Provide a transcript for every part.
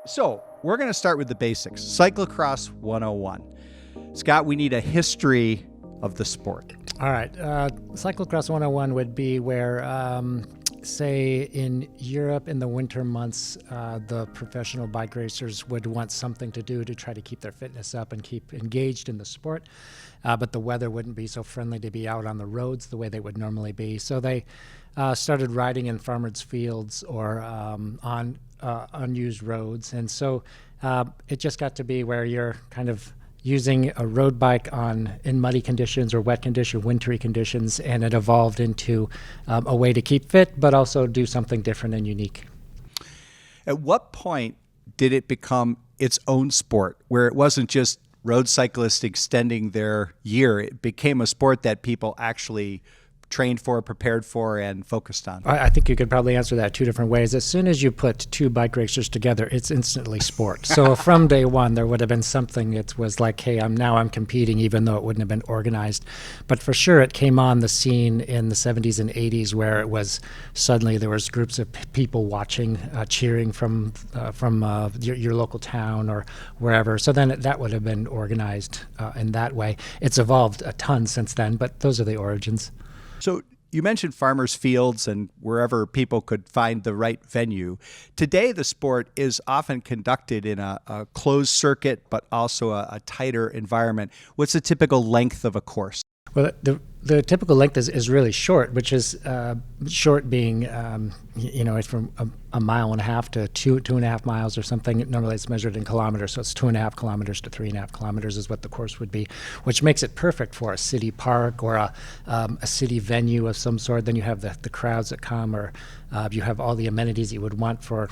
So we're going to start with the basics. Cyclocross 101. Scott, we need a history of the sport. All right. Cyclocross 101 would be where, say, in Europe in the winter months, the professional bike racers would want something to do to try to keep their fitness up and keep engaged in the sport. But the weather wouldn't be so friendly to be out on the roads the way they would normally be. So they started riding in farmers' fields or on unused roads. And so it just got to be where you're kind of using a road bike in muddy conditions or wet conditions, wintry conditions, and it evolved into a way to keep fit, but also do something different and unique. At what point did it become its own sport, where it wasn't just road cyclists extending their year? It became a sport that people actually trained for, prepared for, and focused on? I think you could probably answer that two different ways. As soon as you put two bike racers together, it's instantly sport. So from day one, there would have been something that was like, hey, I'm competing, even though it wouldn't have been organized. But for sure, it came on the scene in the 70s and 80s, where it was suddenly there was groups of people watching, cheering from your local town or wherever. So then that would have been organized in that way. It's evolved a ton since then, but those are the origins. So you mentioned farmers' fields and wherever people could find the right venue. Today, the sport is often conducted in a closed circuit, but also a tighter environment. What's the typical length of a course? Well, the typical length is really short, which is short being, it's from a mile and a half to 2.5 miles or something. Normally it's measured in kilometers, so it's 2.5 kilometers to 3.5 kilometers is what the course would be, which makes it perfect for a city park or a city venue of some sort. Then you have the crowds that come, or you have all the amenities you would want for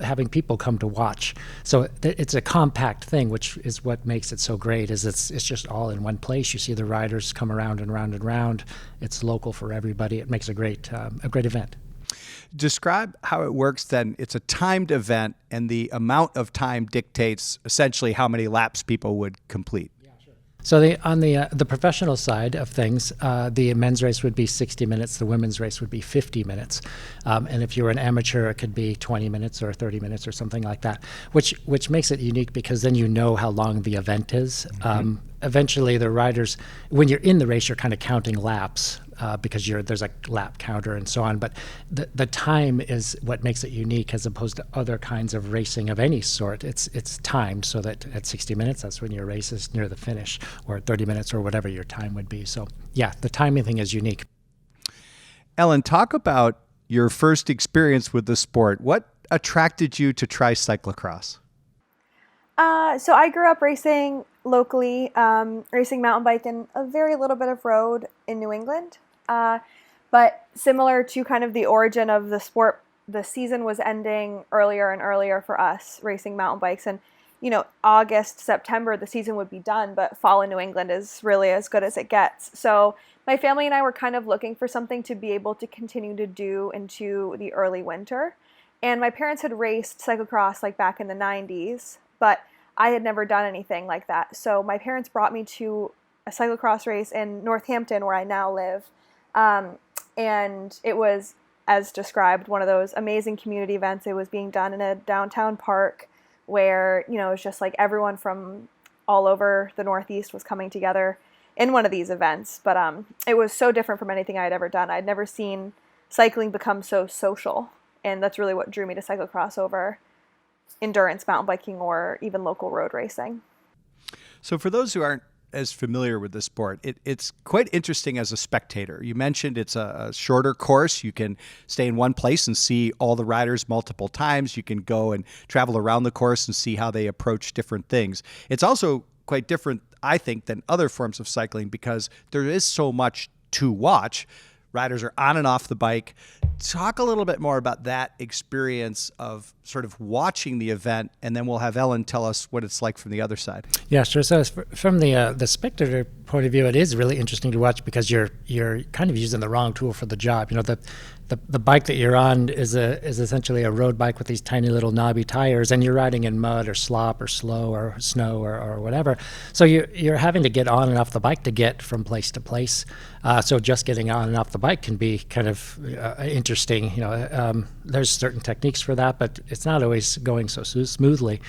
having people come to watch. So it's a compact thing, which is what makes it so great. Is it's just all in one place. You see the riders come around and round and round. It's local for everybody. It makes a great event. Describe how it works then. It's a timed event, and the amount of time dictates essentially how many laps people would complete. So on the professional side of things, the men's race would be 60 minutes, the women's race would be 50 minutes. And if you're an amateur, it could be 20 minutes or 30 minutes or something like that, which makes it unique because then you know how long the event is. Mm-hmm. Eventually, the riders, when you're in the race, you're kind of counting laps because there's a lap counter and so on. But the time is what makes it unique as opposed to other kinds of racing of any sort. It's timed so that at 60 minutes, that's when your race is near the finish, or at 30 minutes or whatever your time would be. So yeah, the timing thing is unique. Ellen, talk about your first experience with the sport. What attracted you to try cyclocross? So I grew up racing locally, racing mountain bike and a very little bit of road in New England. But similar to kind of the origin of the sport, the season was ending earlier and earlier for us racing mountain bikes. And, August, September, the season would be done, but fall in New England is really as good as it gets. So my family and I were kind of looking for something to be able to continue to do into the early winter. And my parents had raced cyclocross like back in the 90s, but I had never done anything like that. So my parents brought me to a cyclocross race in Northampton, where I now live. And it was, as described, one of those amazing community events. It was being done in a downtown park where, it was just like everyone from all over the Northeast was coming together in one of these events. But it was so different from anything I had ever done. I'd never seen cycling become so social. And that's really what drew me to cyclocross over endurance mountain biking or even local road racing. So for those who aren't as familiar with the sport, it's quite interesting as a spectator. You mentioned it's a shorter course. You can stay in one place and see all the riders multiple times. You can go and travel around the course and see how they approach different things. It's also quite different, I think, than other forms of cycling because there is so much to watch. Riders are on and off the bike. Talk a little bit more about that experience of sort of watching the event, and then we'll have Ellen tell us what it's like from the other side. Yeah, sure. So from the spectator point of view, it is really interesting to watch because you're kind of using the wrong tool for the job. the bike that you're on is essentially a road bike with these tiny little knobby tires, and you're riding in mud or slop or slow or snow or whatever. So you're having to get on and off the bike to get from place to place. So just getting on and off the bike can be kind of interesting. There's certain techniques for that, but it's not always going so smoothly.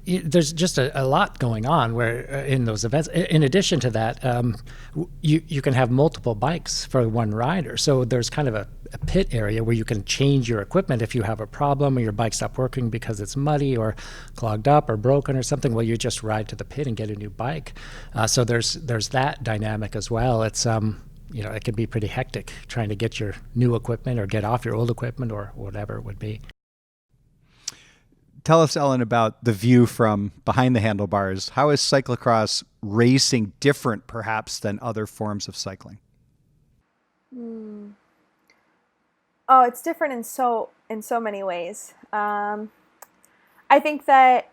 There's just a lot going on where in those events. In addition to that, you can have multiple bikes for one rider. So there's kind of a pit area where you can change your equipment if you have a problem or your bike stopped working because it's muddy or clogged up or broken or something. Well, you just ride to the pit and get a new bike. So there's that dynamic as well. It's it can be pretty hectic trying to get your new equipment or get off your old equipment or whatever it would be. Tell us, Ellen, about the view from behind the handlebars. How is cyclocross racing different, perhaps, than other forms of cycling? Oh, it's different in so many ways. I think that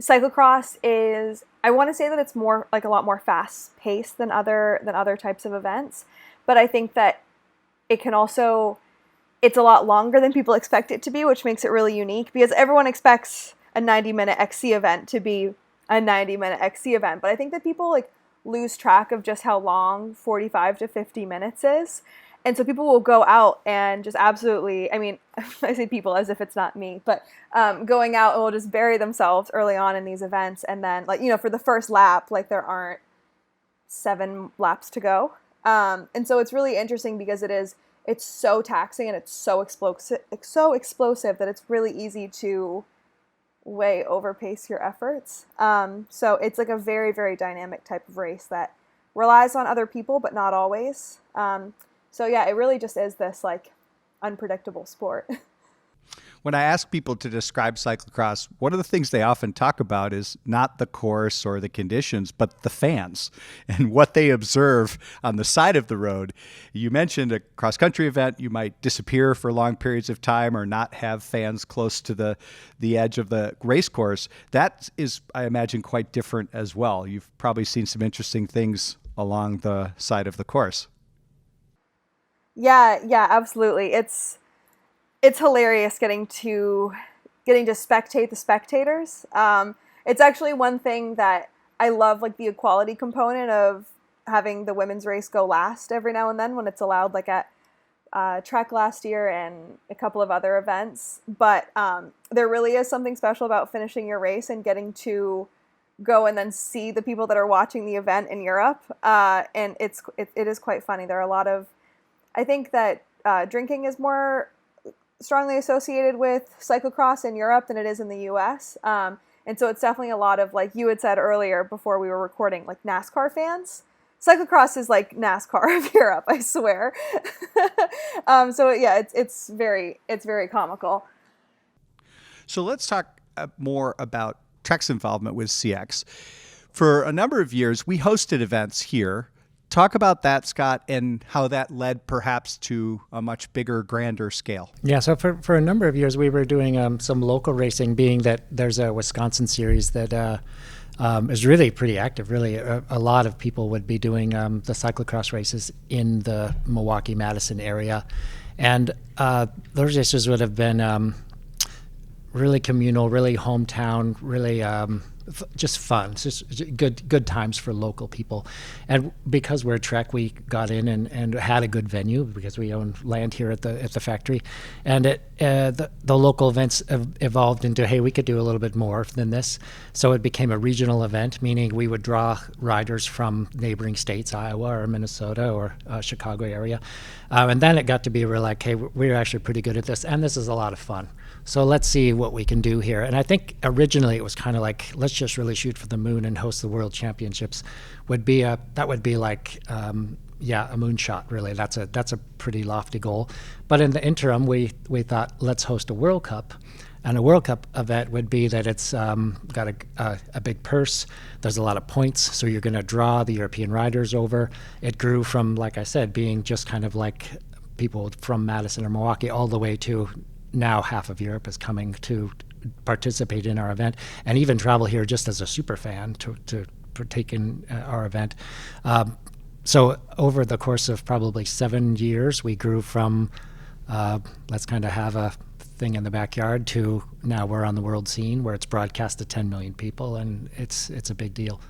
cyclocross is, I want to say that it's more like a lot more fast paced than other types of events, but I think that it can also, it's a lot longer than people expect it to be, which makes it really unique because everyone expects a 90-minute XC event to be a 90-minute XC event. But I think that people lose track of just how long 45 to 50 minutes is. And so people will go out and just absolutely, I mean, I say people as if it's not me, but going out and will just bury themselves early on in these events. And then for the first lap, there aren't 7 laps to go. And so it's really interesting because it's so taxing and it's so explosive that it's really easy to way overpace your efforts. So it's a very, very dynamic type of race that relies on other people, but not always. So yeah, it really just is this unpredictable sport. When I ask people to describe cyclocross, one of the things they often talk about is not the course or the conditions, but the fans and what they observe on the side of the road. You mentioned a cross-country event. You might disappear for long periods of time or not have fans close to the edge of the race course. That is, I imagine, quite different as well. You've probably seen some interesting things along the side of the course. Yeah, absolutely. It's hilarious getting to spectate the spectators. It's actually one thing that I love, the equality component of having the women's race go last every now and then when it's allowed, at Trek last year and a couple of other events. But there really is something special about finishing your race and getting to go and then see the people that are watching the event in Europe. And it is quite funny. There are a lot of, I think that drinking is more strongly associated with cyclocross in Europe than it is in the US. And so it's definitely a lot of, you had said earlier before we were recording, NASCAR fans. Cyclocross is like NASCAR of Europe, I swear. So yeah, it's very comical. So let's talk more about Trek's involvement with CX. For a number of years, we hosted events here. Talk about that, Scott, and how that led perhaps to a much bigger, grander scale. Yeah, so for a number of years, we were doing some local racing, being that there's a Wisconsin series that is really pretty active. Really, a lot of people would be doing the cyclocross races in the Milwaukee-Madison area. And those races would have been really communal, really hometown, really just fun. It's just good times for local people. And because we're Trek, we got in and had a good venue because we own land here at the factory. And the local events evolved into, hey, we could do a little bit more than this. So it became a regional event, meaning we would draw riders from neighboring states, Iowa or Minnesota or Chicago area. And then it got to be, we're like, hey, we're actually pretty good at this, and this is a lot of fun. So let's see what we can do here. And I think originally it was kind of like, let's just really shoot for the moon and host the World Championships. That would be like a moonshot, really. That's a pretty lofty goal. But in the interim, we thought, let's host a World Cup. And a World Cup event would be that it's got a big purse. There's a lot of points, so you're going to draw the European riders over. It grew from, like I said, being just kind of like people from Madison or Milwaukee all the way to now half of Europe is coming to participate in our event and even travel here just as a super fan to partake in our event. So over the course of probably 7 years, we grew from let's kind of have a thing in the backyard to now we're on the world scene where it's broadcast to 10 million people, and it's a big deal.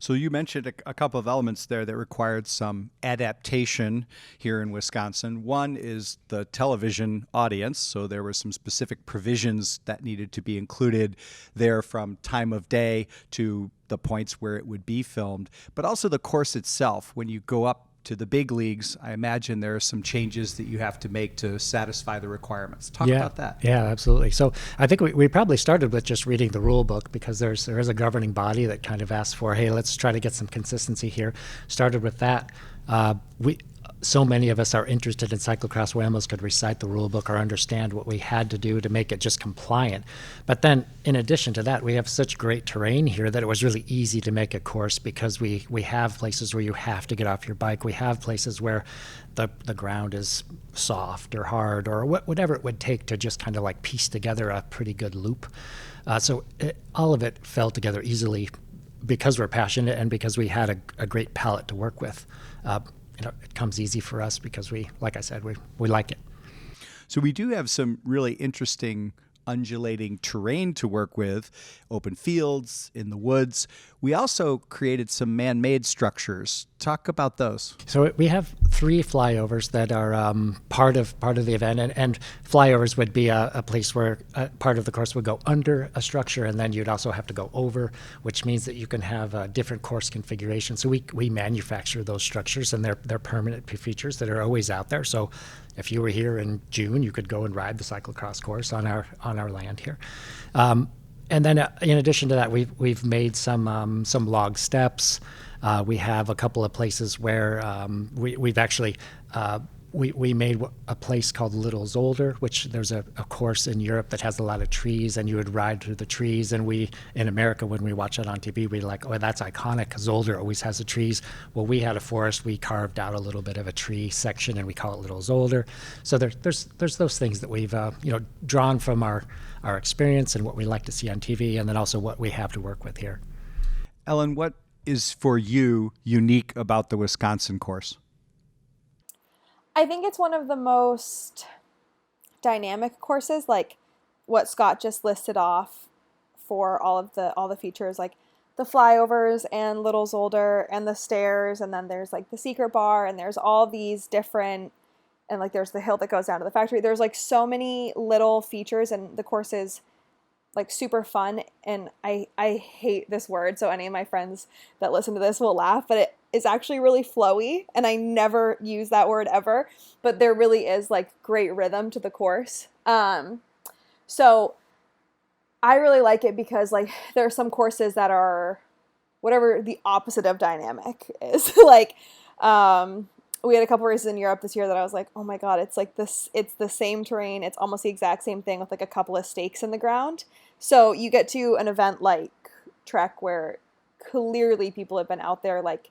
So you mentioned a couple of elements there that required some adaptation here in Wisconsin. One is the television audience. So there were some specific provisions that needed to be included there, from time of day to the points where it would be filmed, but also the course itself. When you go up to the big leagues, I imagine there are some changes that you have to make to satisfy the requirements. Talk about that. Yeah, absolutely. So I think we probably started with just reading the rule book, because there is a governing body that kind of asks for, hey, let's try to get some consistency here. Started with that. So many of us are interested in cyclocross, we almost could recite the rule book or understand what we had to do to make it just compliant. But then in addition to that, we have such great terrain here that it was really easy to make a course, because we have places where you have to get off your bike. We have places where the ground is soft or hard or whatever it would take to just kind of like piece together a pretty good loop. All of it fell together easily because we're passionate and because we had a great palette to work with. It comes easy for us because like I said, we like it. So we do have some really interesting undulating terrain to work with, open fields, in the woods. We also created some man-made structures. Talk about those. So we have 3 flyovers that are part of the event, and flyovers would be a place where part of the course would go under a structure, and then you'd also have to go over, which means that you can have a different course configuration. So we manufacture those structures, and they're permanent features that are always out there. So if you were here in June, you could go and ride the cyclocross course on our land here. And then in addition to that, we've made some log steps. We have a couple of places where we've actually we made a place called Little Zolder, which there's a course in Europe that has a lot of trees, and you would ride through the trees. And we, in America, when we watch it on TV, we're like, oh, that's iconic. Zolder always has the trees. Well, we had a forest. We carved out a little bit of a tree section, and we call it Little Zolder. So there's those things that we've drawn from our experience and what we like to see on TV, and then also what we have to work with here. Ellen, what is for you unique about the Wisconsin course? I think it's one of the most dynamic courses, like what Scott just listed off for all the features, like the flyovers and Little Zolder and the stairs, and then there's like the secret bar, and there's all these different, and like there's the hill that goes down to the factory. There's like so many little features, and the course is like super fun. And I hate this word, so any of my friends that listen to this will laugh, but it is actually really flowy, and I never use that word ever, but there really is like great rhythm to the course. So I really like it because like there are some courses that are whatever the opposite of dynamic is. Like we had a couple races in Europe this year that I was like, oh my God, it's like this, it's the same terrain. It's almost the exact same thing with like a couple of stakes in the ground. So you get to an event like Trek where clearly people have been out there like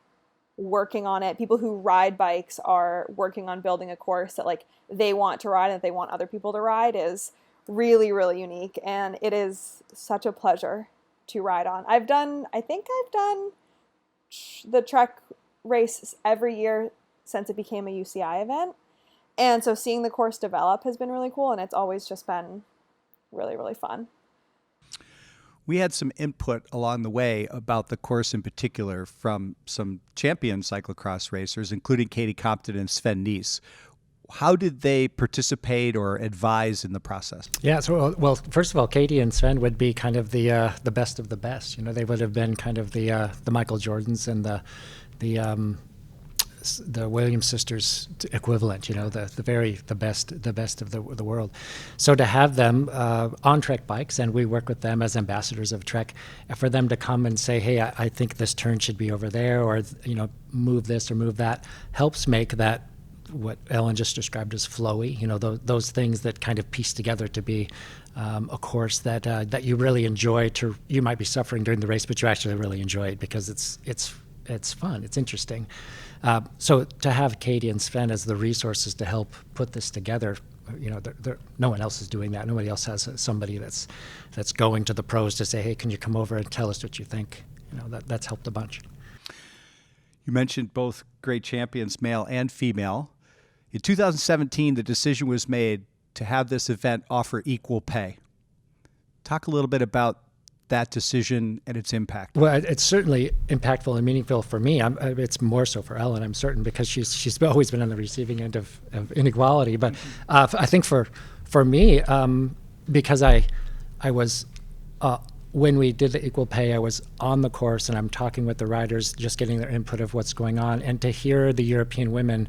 working on it. People who ride bikes are working on building a course that like they want to ride and that they want other people to ride is really, really unique. And it is such a pleasure to ride on. I think I've done the Trek race every year since it became a UCI event. And so seeing the course develop has been really cool, and it's always just been really, really fun. We had some input along the way about the course in particular from some champion cyclocross racers, including Katie Compton and Sven. How did they participate or advise in the process? Yeah, so well, first of all, Katie and Sven would be kind of the best of the best. You know, they would have been kind of the Michael Jordans and the Williams sisters equivalent, you know, the best of the world. So to have them on Trek bikes, and we work with them as ambassadors of Trek, for them to come and say, hey, I think this turn should be over there, or, you know, move this or move that, helps make that what Ellen just described as flowy, you know, those things that kind of piece together to be a course that you really enjoy. You might be suffering during the race, but you actually really enjoy it because it's fun, it's interesting. So to have Katie and Sven as the resources to help put this together, you know, no one else is doing that. Nobody else has somebody that's going to the pros to say, hey, can you come over and tell us what you think? You know, that's helped a bunch. You mentioned both great champions, male and female. In 2017, the decision was made to have this event offer equal pay. Talk a little bit about that decision and its impact. Well, it's certainly impactful and meaningful for me. It's more so for Ellen, I'm certain, because she's always been on the receiving end of inequality. But I think for me, because I was when we did the equal pay, I was on the course and I'm talking with the riders, just getting their input of what's going on, and to hear the European women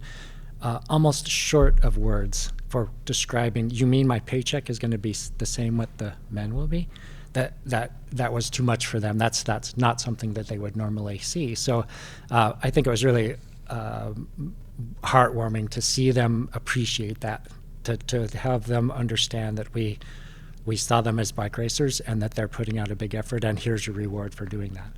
almost short of words for describing, you mean my paycheck is going to be the same what the men will be? That was too much for them. That's not something that they would normally see. So I think it was really heartwarming to see them appreciate that, to have them understand that we saw them as bike racers and that they're putting out a big effort, and here's your reward for doing that.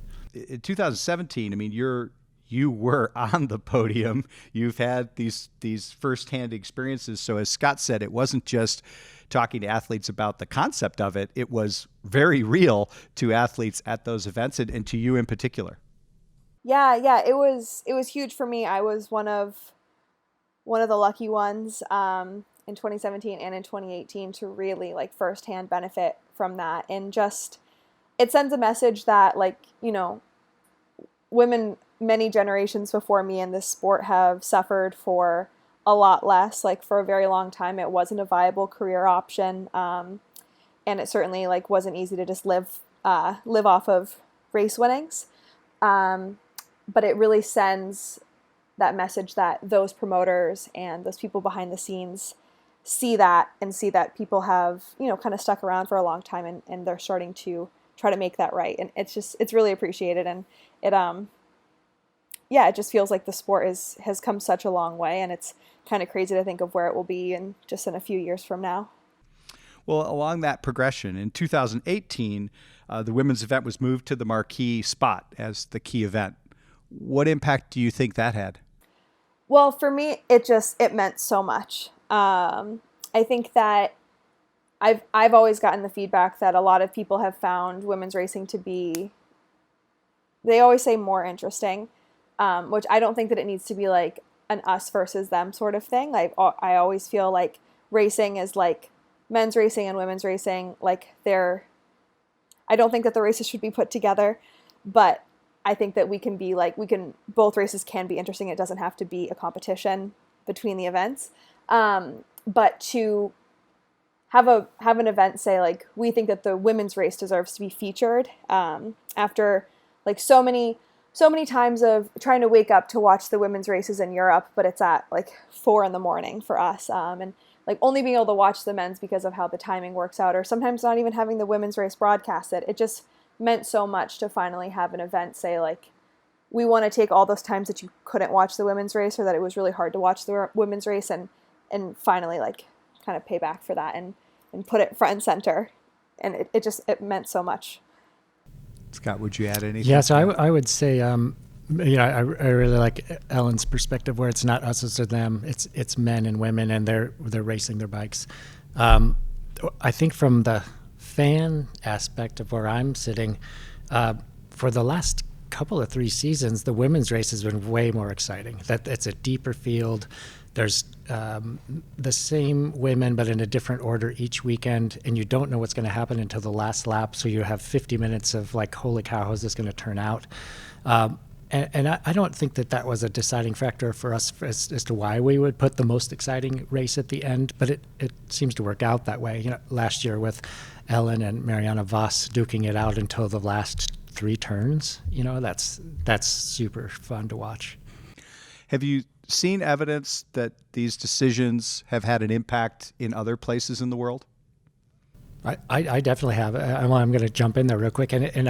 In 2017, I mean, you were on the podium. You've had these firsthand experiences. So as Scott said, it wasn't just talking to athletes about the concept of it. It was very real to athletes at those events, and to you in particular. Yeah, it was huge for me. I was one of the lucky ones in 2017 and in 2018 to really like firsthand benefit from that. And just, it sends a message that, like, you know, women many generations before me in this sport have suffered for a lot less. Like, for a very long time, it wasn't a viable career option. And it certainly like wasn't easy to just live off of race winnings. But it really sends that message that those promoters and those people behind the scenes see that people have, you know, kind of stuck around for a long time, and they're starting to try to make that right. And it's really appreciated. And it just feels like the sport has come such a long way, and it's kind of crazy to think of where it will be in a few years from now. Well, along that progression, in 2018, the women's event was moved to the marquee spot as the key event. What impact do you think that had? Well, for me, it meant so much. I think that I've always gotten the feedback that a lot of people have found women's racing to be, they always say, more interesting, which I don't think that it needs to be like an us versus them sort of thing. I always feel like racing is like men's racing and women's racing. Like, I don't think that the races should be put together, but I think that both races can be interesting. It doesn't have to be a competition between the events. But to have an event say, like, we think that the women's race deserves to be featured, after like so many times of trying to wake up to watch the women's races in Europe, but it's at like 4 a.m. for us. And like only being able to watch the men's because of how the timing works out, or sometimes not even having the women's race broadcasted. It just meant so much to finally have an event say, like, we want to take all those times that you couldn't watch the women's race, or that it was really hard to watch the women's race, and finally like kind of pay back for that and put it front and center. And it meant so much. Scott, would you add anything? Yeah, so I would say, I really like Ellen's perspective, where it's not us, it's them. It's men and women, and they're racing their bikes. I think from the fan aspect of where I'm sitting, for the last couple of 3 seasons, the women's race has been way more exciting. That it's a deeper field. There's the same women, but in a different order each weekend, and you don't know what's going to happen until the last lap. So you have 50 minutes of like, holy cow, how's this going to turn out? And I don't think that was a deciding factor for us as to why we would put the most exciting race at the end, but it seems to work out that way. You know, last year with Ellen and Mariana Voss duking it out until the last 3 turns, you know, that's super fun to watch. Have you seen evidence that these decisions have had an impact in other places in the world? I definitely have. I'm going to jump in there real quick, and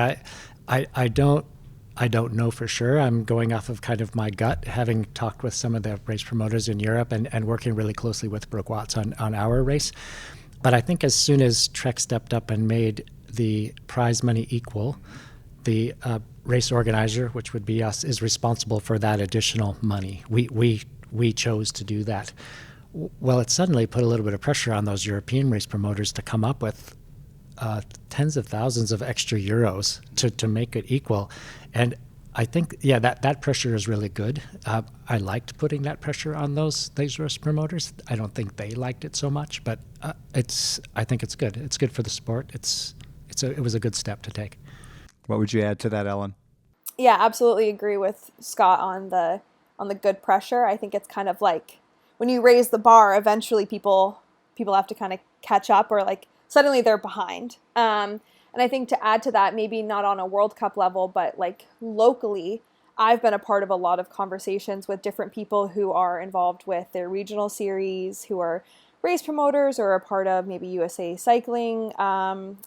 I don't know for sure. I'm going off of kind of my gut, having talked with some of the race promoters in Europe and working really closely with Brooke Watts on our race. But I think as soon as Trek stepped up and made the prize money equal, the race organizer, which would be us, is responsible for that additional money. We chose to do that. Well, it suddenly put a little bit of pressure on those European race promoters to come up with tens of thousands of extra euros to make it equal. And I think, yeah, that pressure is really good. I liked putting that pressure on those race promoters. I don't think they liked it so much, but I think it's good. It's good for the sport. It was a good step to take. What would you add to that, Ellen? Yeah, absolutely agree with Scott on the good pressure. I think it's kind of like when you raise the bar, eventually people have to kind of catch up, or like suddenly they're behind. And I think to add to that, maybe not on a World Cup level, but like locally, I've been a part of a lot of conversations with different people who are involved with their regional series, who are race promoters or a part of maybe USA Cycling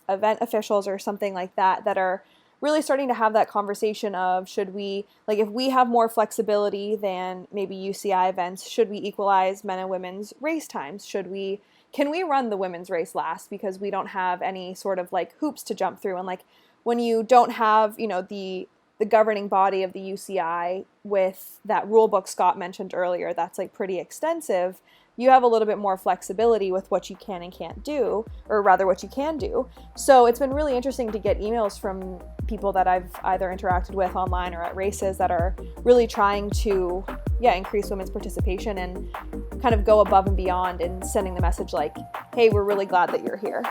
event officials or something like that, that are really starting to have that conversation of, should we, like, if we have more flexibility than maybe UCI events, should we equalize men and women's race times? Can we run the women's race last because we don't have any sort of like hoops to jump through? And like when you don't have, the governing body of the UCI with that rule book Scott mentioned earlier, that's like pretty extensive, you have a little bit more flexibility with what you can and can't do, or rather what you can do. So it's been really interesting to get emails from people that I've either interacted with online or at races that are really trying to, increase women's participation and kind of go above and beyond and sending the message like, hey, we're really glad that you're here.